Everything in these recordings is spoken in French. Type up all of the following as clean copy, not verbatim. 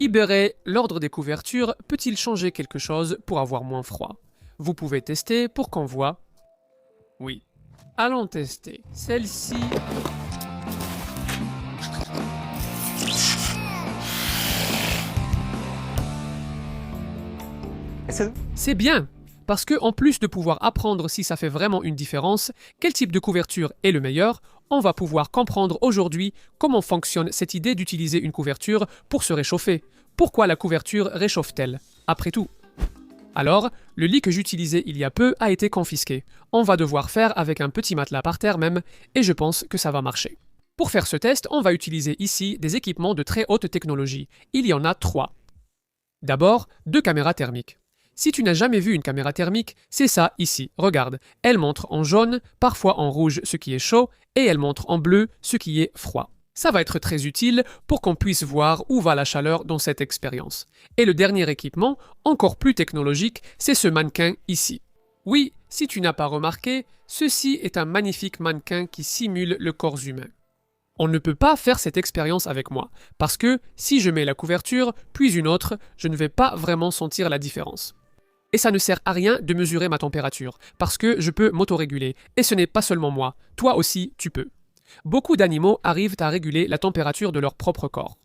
Ibéré, l'ordre des couvertures peut-il changer quelque chose pour avoir moins froid? Vous pouvez tester pour qu'on voit. Oui. Allons tester. Celle-ci. C'est bien, parce que en plus de pouvoir apprendre si ça fait vraiment une différence, quel type de couverture est le meilleur, on va pouvoir comprendre aujourd'hui comment fonctionne cette idée d'utiliser une couverture pour se réchauffer. Pourquoi la couverture réchauffe-t-elle? Après tout. Alors, le lit que j'utilisais il y a peu a été confisqué. On va devoir faire avec un petit matelas par terre même, et je pense que ça va marcher. Pour faire ce test, on va utiliser ici des équipements de très haute technologie. Il y en a 3. D'abord, 2 caméras thermiques. Si tu n'as jamais vu une caméra thermique, c'est ça ici, regarde. Elle montre en jaune, parfois en rouge ce qui est chaud, et elle montre en bleu ce qui est froid. Ça va être très utile pour qu'on puisse voir où va la chaleur dans cette expérience. Et le dernier équipement, encore plus technologique, c'est ce mannequin ici. Oui, si tu n'as pas remarqué, ceci est un magnifique mannequin qui simule le corps humain. On ne peut pas faire cette expérience avec moi, parce que si je mets la couverture, puis une autre, je ne vais pas vraiment sentir la différence. Et ça ne sert à rien de mesurer ma température, parce que je peux m'autoréguler, et ce n'est pas seulement moi, toi aussi tu peux. Beaucoup d'animaux arrivent à réguler la température de leur propre corps.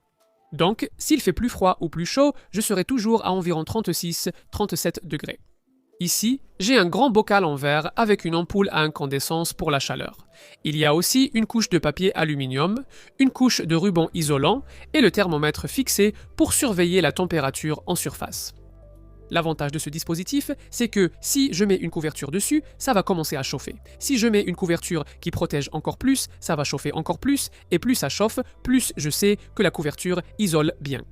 Donc, s'il fait plus froid ou plus chaud, je serai toujours à environ 36-37 degrés. Ici, j'ai un grand bocal en verre avec une ampoule à incandescence pour la chaleur. Il y a aussi une couche de papier aluminium, une couche de ruban isolant et le thermomètre fixé pour surveiller la température en surface. L'avantage de ce dispositif, c'est que si je mets une couverture dessus, ça va commencer à chauffer. Si je mets une couverture qui protège encore plus, ça va chauffer encore plus, et plus ça chauffe, plus je sais que la couverture isole bien.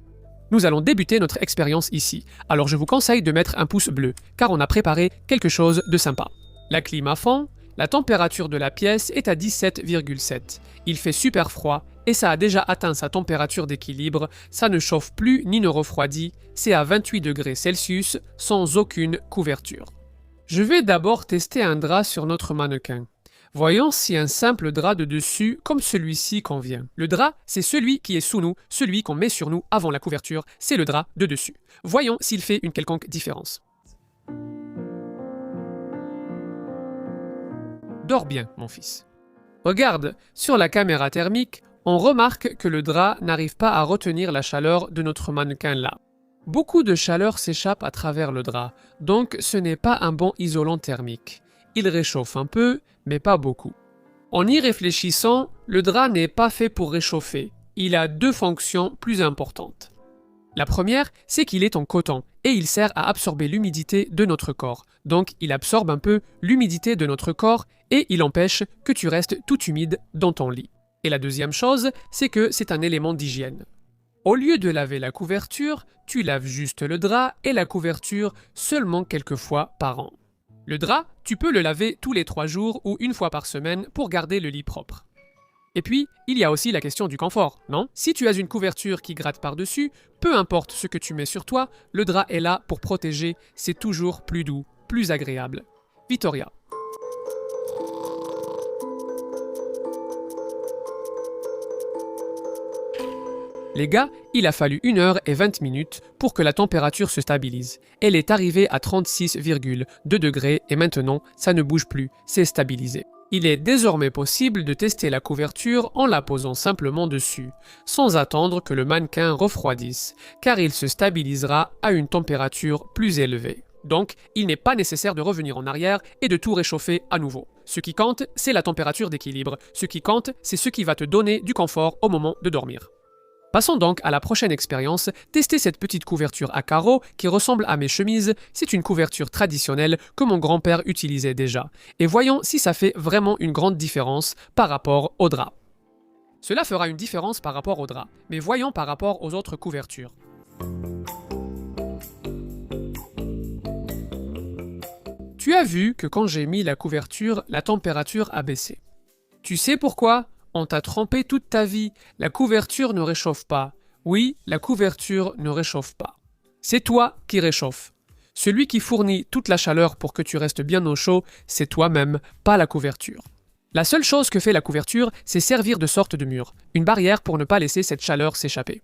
Nous allons débuter notre expérience ici, alors je vous conseille de mettre un pouce bleu, car on a préparé quelque chose de sympa. La clim à fond, la température de la pièce est à 17,7. Il fait super froid, et ça a déjà atteint sa température d'équilibre, ça ne chauffe plus ni ne refroidit, c'est à 28 degrés Celsius sans aucune couverture. Je vais d'abord tester un drap sur notre mannequin. Voyons si un simple drap de dessus comme celui-ci convient. Le drap, c'est celui qui est sous nous, celui qu'on met sur nous avant la couverture, c'est le drap de dessus. Voyons s'il fait une quelconque différence. Dors bien, mon fils. Regarde, sur la caméra thermique, on remarque que le drap n'arrive pas à retenir la chaleur de notre mannequin là. Beaucoup de chaleur s'échappe à travers le drap, donc ce n'est pas un bon isolant thermique. Il réchauffe un peu, mais pas beaucoup. En y réfléchissant, le drap n'est pas fait pour réchauffer. Il a 2 fonctions plus importantes. La première, c'est qu'il est en coton et il sert à absorber l'humidité de notre corps. Donc il absorbe un peu l'humidité de notre corps et il empêche que tu restes tout humide dans ton lit. Et la deuxième chose, c'est que c'est un élément d'hygiène. Au lieu de laver la couverture, tu laves juste le drap et la couverture seulement quelques fois par an. Le drap, tu peux le laver tous les 3 jours ou une fois par semaine pour garder le lit propre. Et puis, il y a aussi la question du confort, non? Si tu as une couverture qui gratte par-dessus, peu importe ce que tu mets sur toi, le drap est là pour protéger, c'est toujours plus doux, plus agréable. Victoria. Les gars, il a fallu 1h20 pour que la température se stabilise. Elle est arrivée à 36,2 degrés et maintenant, ça ne bouge plus, c'est stabilisé. Il est désormais possible de tester la couverture en la posant simplement dessus, sans attendre que le mannequin refroidisse, car il se stabilisera à une température plus élevée. Donc, il n'est pas nécessaire de revenir en arrière et de tout réchauffer à nouveau. Ce qui compte, c'est la température d'équilibre. Ce qui compte, c'est ce qui va te donner du confort au moment de dormir. Passons donc à la prochaine expérience, tester cette petite couverture à carreaux qui ressemble à mes chemises, c'est une couverture traditionnelle que mon grand-père utilisait déjà. Et voyons si ça fait vraiment une grande différence par rapport au drap. Cela fera une différence par rapport au drap, mais voyons par rapport aux autres couvertures. Tu as vu que quand j'ai mis la couverture, la température a baissé. Tu sais pourquoi ? On t'a trompé toute ta vie. La couverture ne réchauffe pas. Oui, la couverture ne réchauffe pas. C'est toi qui réchauffe. Celui qui fournit toute la chaleur pour que tu restes bien au chaud, c'est toi-même, pas la couverture. La seule chose que fait la couverture, c'est servir de sorte de mur, une barrière pour ne pas laisser cette chaleur s'échapper.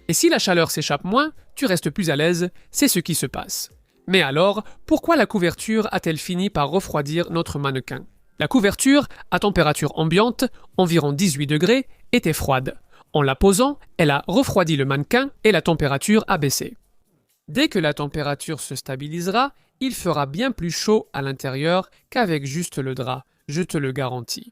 Et si la chaleur s'échappe moins, tu restes plus à l'aise, c'est ce qui se passe. Mais alors, pourquoi la couverture a-t-elle fini par refroidir notre mannequin? La couverture, à température ambiante, environ 18 degrés, était froide. En la posant, elle a refroidi le mannequin et la température a baissé. Dès que la température se stabilisera, il fera bien plus chaud à l'intérieur qu'avec juste le drap, je te le garantis.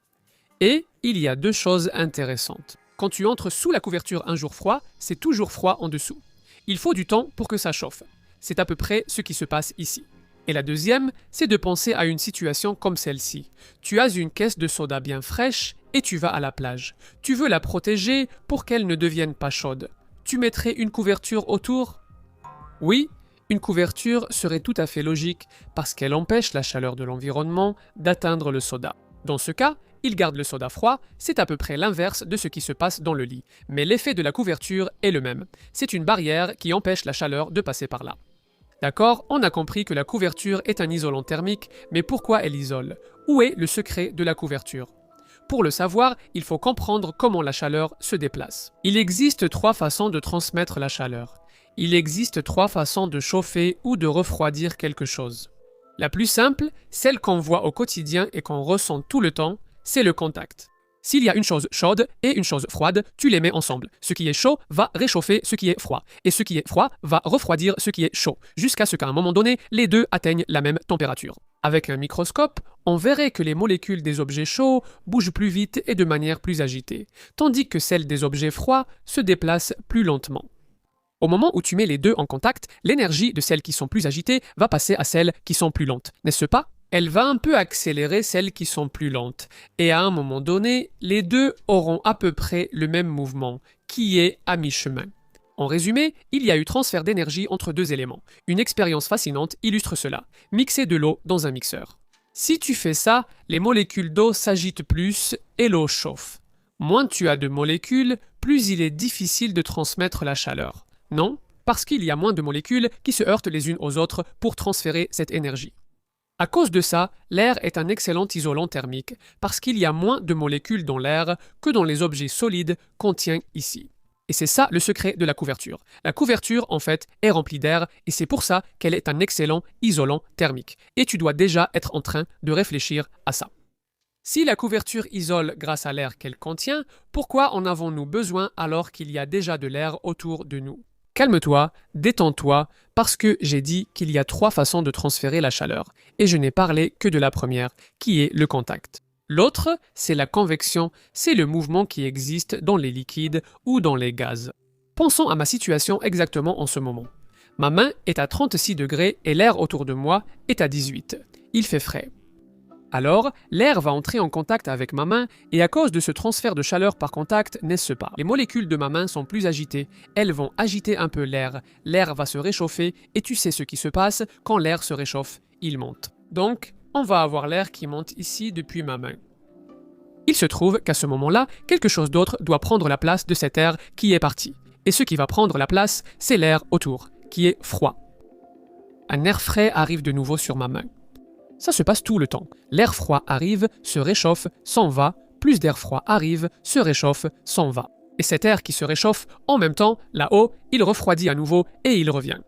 Et il y a deux choses intéressantes. Quand tu entres sous la couverture un jour froid, c'est toujours froid en dessous. Il faut du temps pour que ça chauffe. C'est à peu près ce qui se passe ici. Et la deuxième, c'est de penser à une situation comme celle-ci. Tu as une caisse de soda bien fraîche et tu vas à la plage. Tu veux la protéger pour qu'elle ne devienne pas chaude. Tu mettrais une couverture autour? Oui, une couverture serait tout à fait logique parce qu'elle empêche la chaleur de l'environnement d'atteindre le soda. Dans ce cas, il garde le soda froid, c'est à peu près l'inverse de ce qui se passe dans le lit. Mais l'effet de la couverture est le même. C'est une barrière qui empêche la chaleur de passer par là. D'accord, on a compris que la couverture est un isolant thermique, mais pourquoi elle isole? Où est le secret de la couverture? Pour le savoir, il faut comprendre comment la chaleur se déplace. Il existe trois façons de transmettre la chaleur. Il existe trois façons de chauffer ou de refroidir quelque chose. La plus simple, celle qu'on voit au quotidien et qu'on ressent tout le temps, c'est le contact. S'il y a une chose chaude et une chose froide, tu les mets ensemble. Ce qui est chaud va réchauffer ce qui est froid, et ce qui est froid va refroidir ce qui est chaud, jusqu'à ce qu'à un moment donné, les deux atteignent la même température. Avec un microscope, on verrait que les molécules des objets chauds bougent plus vite et de manière plus agitée, tandis que celles des objets froids se déplacent plus lentement. Au moment où tu mets les deux en contact, l'énergie de celles qui sont plus agitées va passer à celles qui sont plus lentes, n'est-ce pas? Elle va un peu accélérer celles qui sont plus lentes, et à un moment donné, les deux auront à peu près le même mouvement, qui est à mi-chemin. En résumé, il y a eu transfert d'énergie entre deux éléments. Une expérience fascinante illustre cela. Mixer de l'eau dans un mixeur. Si tu fais ça, les molécules d'eau s'agitent plus et l'eau chauffe. Moins tu as de molécules, plus il est difficile de transmettre la chaleur. Non, parce qu'il y a moins de molécules qui se heurtent les unes aux autres pour transférer cette énergie. À cause de ça, l'air est un excellent isolant thermique, parce qu'il y a moins de molécules dans l'air que dans les objets solides qu'on tient ici. Et c'est ça le secret de la couverture. La couverture, en fait, est remplie d'air, et c'est pour ça qu'elle est un excellent isolant thermique. Et tu dois déjà être en train de réfléchir à ça. Si la couverture isole grâce à l'air qu'elle contient, pourquoi en avons-nous besoin alors qu'il y a déjà de l'air autour de nous? Calme-toi, détends-toi, parce que j'ai dit qu'il y a trois façons de transférer la chaleur, et je n'ai parlé que de la première, qui est le contact. L'autre, c'est la convection, c'est le mouvement qui existe dans les liquides ou dans les gaz. Pensons à ma situation exactement en ce moment. Ma main est à 36 degrés et l'air autour de moi est à 18. Il fait frais. Alors, l'air va entrer en contact avec ma main et à cause de ce transfert de chaleur par contact, n'est-ce pas? Les molécules de ma main sont plus agitées, elles vont agiter un peu l'air va se réchauffer et tu sais ce qui se passe quand l'air se réchauffe, il monte. Donc, on va avoir l'air qui monte ici depuis ma main. Il se trouve qu'à ce moment-là, quelque chose d'autre doit prendre la place de cet air qui est parti. Et ce qui va prendre la place, c'est l'air autour, qui est froid. Un air frais arrive de nouveau sur ma main. Ça se passe tout le temps. L'air froid arrive, se réchauffe, s'en va, plus d'air froid arrive, se réchauffe, s'en va. Et cet air qui se réchauffe, en même temps, là-haut, il refroidit à nouveau et il revient.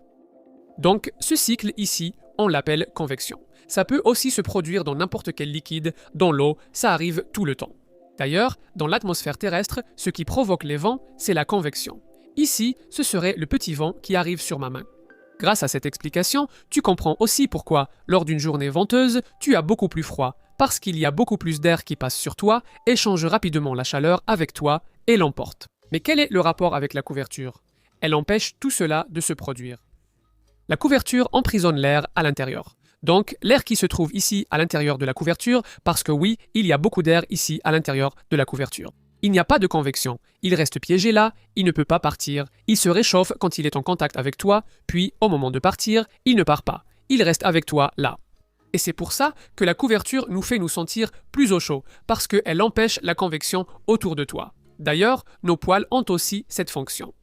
Donc, ce cycle ici, on l'appelle convection. Ça peut aussi se produire dans n'importe quel liquide, dans l'eau, ça arrive tout le temps. D'ailleurs, dans l'atmosphère terrestre, ce qui provoque les vents, c'est la convection. Ici, ce serait le petit vent qui arrive sur ma main. Grâce à cette explication, tu comprends aussi pourquoi, lors d'une journée venteuse, tu as beaucoup plus froid, parce qu'il y a beaucoup plus d'air qui passe sur toi, échange rapidement la chaleur avec toi et l'emporte. Mais quel est le rapport avec la couverture? Elle empêche tout cela de se produire. La couverture emprisonne l'air à l'intérieur. Donc, l'air qui se trouve ici à l'intérieur de la couverture, parce que oui, il y a beaucoup d'air ici à l'intérieur de la couverture. Il n'y a pas de convection, il reste piégé là, il ne peut pas partir, il se réchauffe quand il est en contact avec toi, puis au moment de partir, il ne part pas, il reste avec toi là. Et c'est pour ça que la couverture nous fait nous sentir plus au chaud, parce qu'elle empêche la convection autour de toi. D'ailleurs, nos poils ont aussi cette fonction.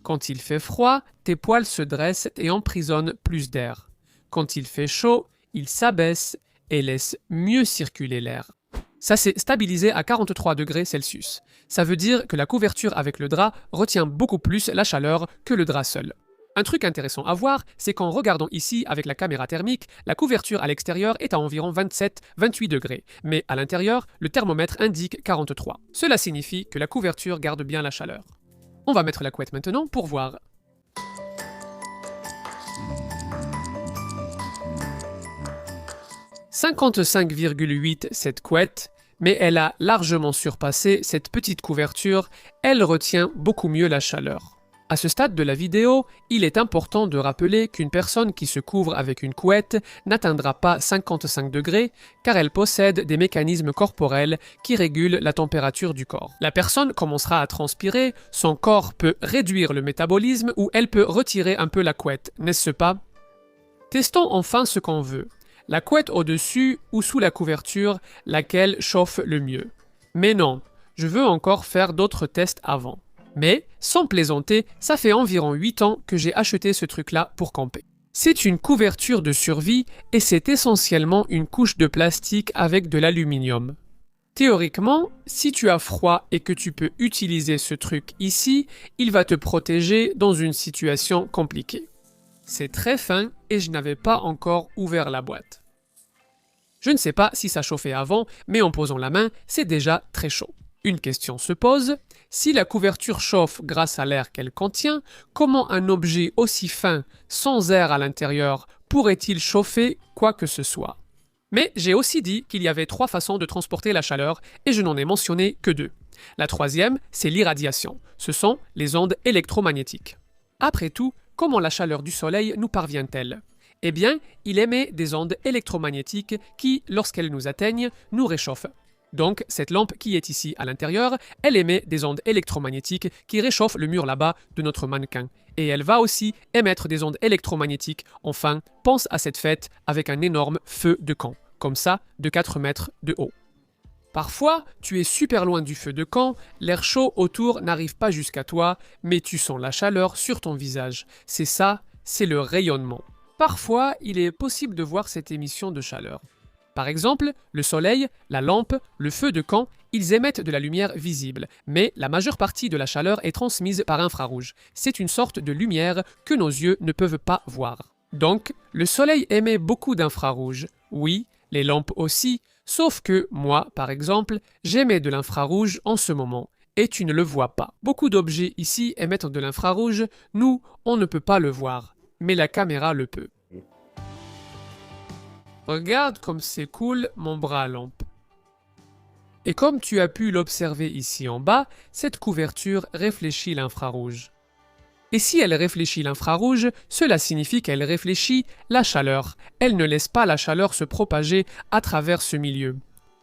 Quand il fait froid, tes poils se dressent et emprisonnent plus d'air. Quand il fait chaud, ils s'abaissent et laissent mieux circuler l'air. Ça s'est stabilisé à 43 degrés Celsius. Ça veut dire que la couverture avec le drap retient beaucoup plus la chaleur que le drap seul. Un truc intéressant à voir, c'est qu'en regardant ici avec la caméra thermique, la couverture à l'extérieur est à environ 27-28 degrés, mais à l'intérieur, le thermomètre indique 43. Cela signifie que la couverture garde bien la chaleur. On va mettre la couette maintenant pour voir. « 55,8 cette couette, mais elle a largement surpassé cette petite couverture, elle retient beaucoup mieux la chaleur. À ce stade de la vidéo, il est important de rappeler qu'une personne qui se couvre avec une couette n'atteindra pas 55 degrés car elle possède des mécanismes corporels qui régulent la température du corps. La personne commencera à transpirer, son corps peut réduire le métabolisme ou elle peut retirer un peu la couette, n'est-ce pas? Testons enfin ce qu'on veut. La couette au-dessus ou sous la couverture, laquelle chauffe le mieux. Mais non, je veux encore faire d'autres tests avant. Mais, sans plaisanter, ça fait environ 8 ans que j'ai acheté ce truc-là pour camper. C'est une couverture de survie et c'est essentiellement une couche de plastique avec de l'aluminium. Théoriquement, si tu as froid et que tu peux utiliser ce truc ici, il va te protéger dans une situation compliquée. C'est très fin et je n'avais pas encore ouvert la boîte. Je ne sais pas si ça chauffait avant, mais en posant la main, c'est déjà très chaud. Une question se pose, si la couverture chauffe grâce à l'air qu'elle contient, comment un objet aussi fin, sans air à l'intérieur, pourrait-il chauffer quoi que ce soit? Mais j'ai aussi dit qu'il y avait 3 façons de transporter la chaleur et je n'en ai mentionné que 2. La troisième, c'est l'irradiation. Ce sont les ondes électromagnétiques. Après tout, comment la chaleur du soleil nous parvient-elle? Eh bien, il émet des ondes électromagnétiques qui, lorsqu'elles nous atteignent, nous réchauffent. Donc, cette lampe qui est ici à l'intérieur, elle émet des ondes électromagnétiques qui réchauffent le mur là-bas de notre mannequin. Et elle va aussi émettre des ondes électromagnétiques. Enfin, pense à cette fête avec un énorme feu de camp, comme ça, de 4 mètres de haut. Parfois, tu es super loin du feu de camp, l'air chaud autour n'arrive pas jusqu'à toi, mais tu sens la chaleur sur ton visage. C'est ça, c'est le rayonnement. Parfois, il est possible de voir cette émission de chaleur. Par exemple, le soleil, la lampe, le feu de camp, ils émettent de la lumière visible, mais la majeure partie de la chaleur est transmise par infrarouge. C'est une sorte de lumière que nos yeux ne peuvent pas voir. Donc, le soleil émet beaucoup d'infrarouge. Oui, les lampes aussi, sauf que moi, par exemple, j'émets de l'infrarouge en ce moment, et tu ne le vois pas. Beaucoup d'objets ici émettent de l'infrarouge, nous, on ne peut pas le voir, mais la caméra le peut. Regarde comme c'est cool mon bras à lampe. Et comme tu as pu l'observer ici en bas, cette couverture réfléchit l'infrarouge. Et si elle réfléchit l'infrarouge, cela signifie qu'elle réfléchit la chaleur. Elle ne laisse pas la chaleur se propager à travers ce milieu.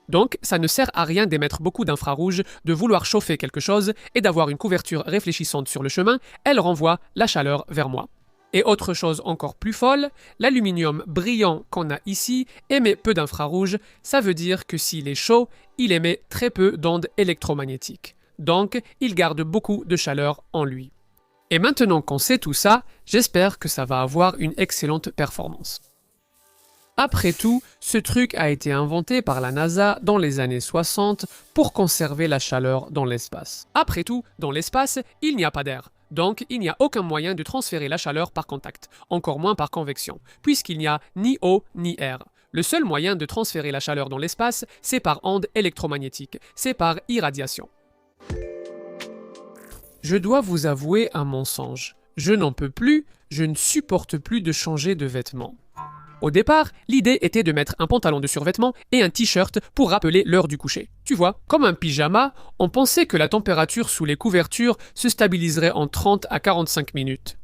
Donc, ça ne sert à rien d'émettre beaucoup d'infrarouge, de vouloir chauffer quelque chose et d'avoir une couverture réfléchissante sur le chemin, elle renvoie la chaleur vers moi. Et autre chose encore plus folle, l'aluminium brillant qu'on a ici émet peu d'infrarouge, ça veut dire que s'il est chaud, il émet très peu d'ondes électromagnétiques. Donc, il garde beaucoup de chaleur en lui. Et maintenant qu'on sait tout ça, j'espère que ça va avoir une excellente performance. Après tout, ce truc a été inventé par la NASA dans les années 60 pour conserver la chaleur dans l'espace. Après tout, dans l'espace, il n'y a pas d'air. Donc, il n'y a aucun moyen de transférer la chaleur par contact, encore moins par convection, puisqu'il n'y a ni eau ni air. Le seul moyen de transférer la chaleur dans l'espace, c'est par ondes électromagnétiques, c'est par irradiation. Je dois vous avouer un mensonge. Je n'en peux plus, je ne supporte plus de changer de vêtements. Au départ, l'idée était de mettre un pantalon de survêtement et un t-shirt pour rappeler l'heure du coucher. Tu vois, comme un pyjama, on pensait que la température sous les couvertures se stabiliserait en 30 à 45 minutes.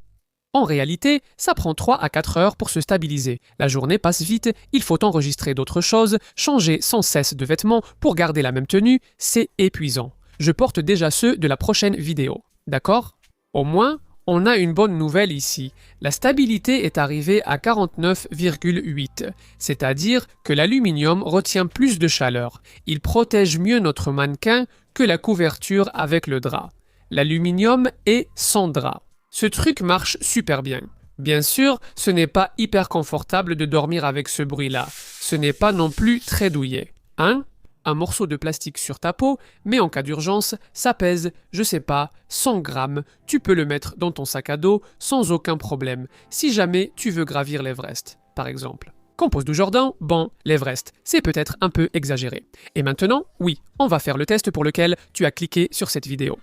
En réalité, ça prend 3 à 4 heures pour se stabiliser. La journée passe vite, il faut enregistrer d'autres choses, changer sans cesse de vêtements pour garder la même tenue, c'est épuisant. Je porte déjà ceux de la prochaine vidéo. D'accord? Au moins, on a une bonne nouvelle ici. La stabilité est arrivée à 49,8, c'est-à-dire que l'aluminium retient plus de chaleur. Il protège mieux notre mannequin que la couverture avec le drap. L'aluminium est sans drap. Ce truc marche super bien. Bien sûr, ce n'est pas hyper confortable de dormir avec ce bruit-là. Ce n'est pas non plus très douillet. Hein? un morceau de plastique sur ta peau, mais en cas d'urgence, ça pèse, je sais pas, 100 grammes. Tu peux le mettre dans ton sac à dos sans aucun problème, si jamais tu veux gravir l'Everest, par exemple. Compose du Jourdain, bon, l'Everest, c'est peut-être un peu exagéré. Et maintenant, oui, on va faire le test pour lequel tu as cliqué sur cette vidéo.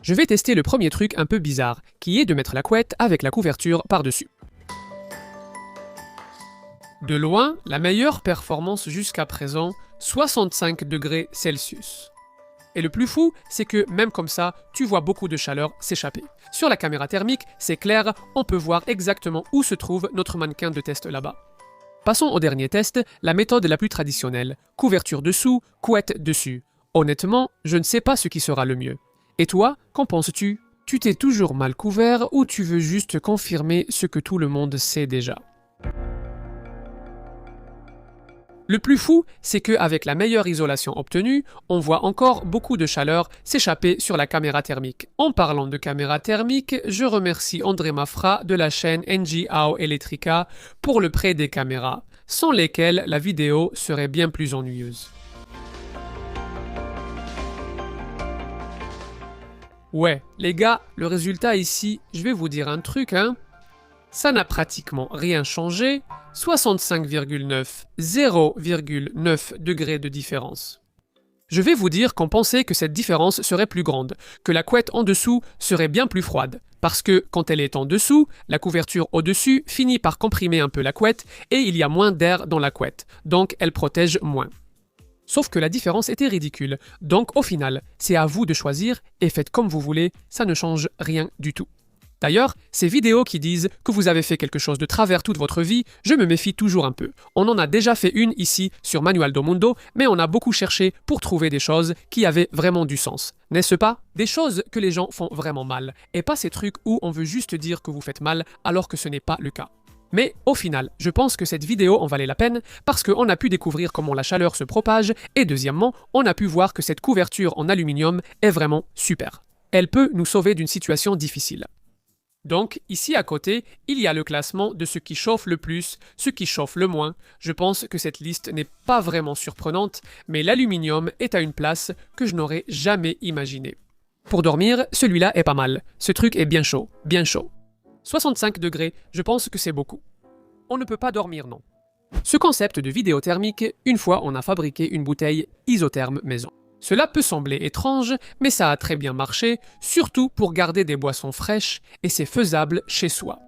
Je vais tester le premier truc un peu bizarre, qui est de mettre la couette avec la couverture par-dessus. De loin, la meilleure performance jusqu'à présent, 65 degrés Celsius. Et le plus fou, c'est que même comme ça, tu vois beaucoup de chaleur s'échapper. Sur la caméra thermique, c'est clair, on peut voir exactement où se trouve notre mannequin de test là-bas. Passons au dernier test, la méthode la plus traditionnelle. Couverture dessous, couette dessus. Honnêtement, je ne sais pas ce qui sera le mieux. Et toi, qu'en penses-tu? Tu t'es toujours mal couvert ou tu veux juste confirmer ce que tout le monde sait déjà? Le plus fou, c'est qu'avec la meilleure isolation obtenue, on voit encore beaucoup de chaleur s'échapper sur la caméra thermique. En parlant de caméra thermique, je remercie André Mafra de la chaîne NGAO Electrica pour le prêt des caméras, sans lesquelles la vidéo serait bien plus ennuyeuse. Ouais, les gars, le résultat ici, je vais vous dire un truc, hein. Ça n'a pratiquement rien changé, 65,9, 0,9 degrés de différence. Je vais vous dire qu'on pensait que cette différence serait plus grande, que la couette en dessous serait bien plus froide, parce que quand elle est en dessous, la couverture au-dessus finit par comprimer un peu la couette et il y a moins d'air dans la couette, donc elle protège moins. Sauf que la différence était ridicule, donc au final, c'est à vous de choisir et faites comme vous voulez, ça ne change rien du tout. D'ailleurs, ces vidéos qui disent que vous avez fait quelque chose de travers toute votre vie, je me méfie toujours un peu. On en a déjà fait une ici sur Manual do Mundo, mais on a beaucoup cherché pour trouver des choses qui avaient vraiment du sens. N'est-ce pas? Des choses que les gens font vraiment mal, et pas ces trucs où on veut juste dire que vous faites mal alors que ce n'est pas le cas. Mais au final, je pense que cette vidéo en valait la peine parce qu'on a pu découvrir comment la chaleur se propage et deuxièmement, on a pu voir que cette couverture en aluminium est vraiment super. Elle peut nous sauver d'une situation difficile. Donc, ici à côté, il y a le classement de ce qui chauffe le plus, ce qui chauffe le moins. Je pense que cette liste n'est pas vraiment surprenante, mais l'aluminium est à une place que je n'aurais jamais imaginée. Pour dormir, celui-là est pas mal. Ce truc est bien chaud, bien chaud. 65 degrés, je pense que c'est beaucoup. On ne peut pas dormir, non. Ce concept de vidéo thermique, une fois on a fabriqué une bouteille isotherme maison. Cela peut sembler étrange, mais ça a très bien marché, surtout pour garder des boissons fraîches, et c'est faisable chez soi.